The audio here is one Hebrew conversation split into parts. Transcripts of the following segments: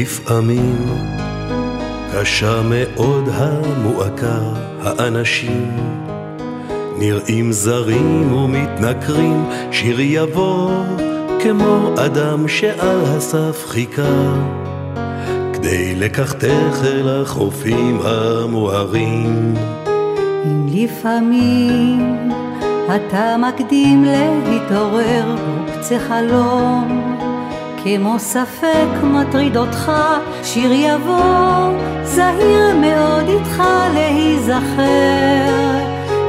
לפעמים קשה מאוד המועקה, האנשים נראים זרים ומתנכרים, שיר יבוא כמו אדם שעל הסף חיכה כדי לקחתך אל החופים המוארים. אם לפעמים אתה מקדים להתעורר בקצה חלום, כמו ספק מטריד אותך, שיר יבוא זהיר מאוד איתך להיזכר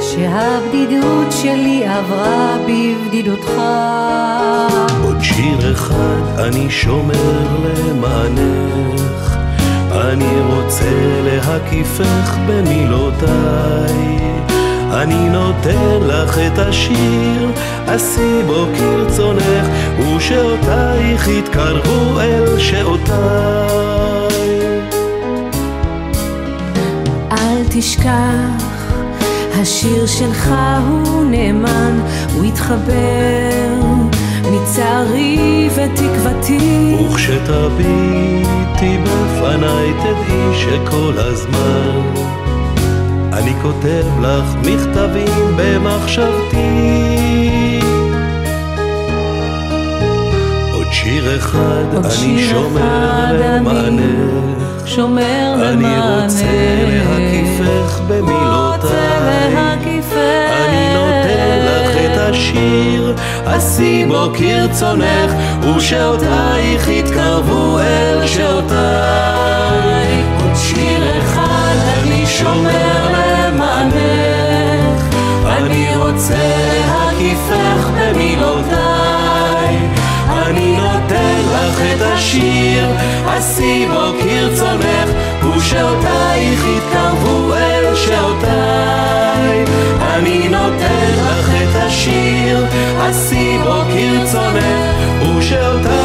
שהבדידות שלי עברה בבדידותך. עוד שיר אחד אני שומר למענך, אני רוצה להקיפך במילותיי, אני נותן לך את השיר, עשי בו כרצונך, ושעותייך יתקרבו אל שעותיי. אל תשכח, השיר שלך הוא נאמן, הוא יתחבר מצערי ותקוותי, וכשתביטי בפניי תדעי שכל הזמן אני כותב לך מכתבים במחשבתי. עוד שיר אחד אני שומר למענך, אני רוצה להקיפך במילותיי, אני נותן לך את השיר, עשי בו כרצונך, ושעותייך יתקרבו אל שעותיי. עוד שיר אחד אני שומר למענך, אני רוצה להקיפך במילותיי, אני נותן לך את השיר, עשי בו כרצונך, ושעותייך יתקרבו אל שעותיי. אני נותן לך את השיר, עשי בו כרצונך, ושעותייך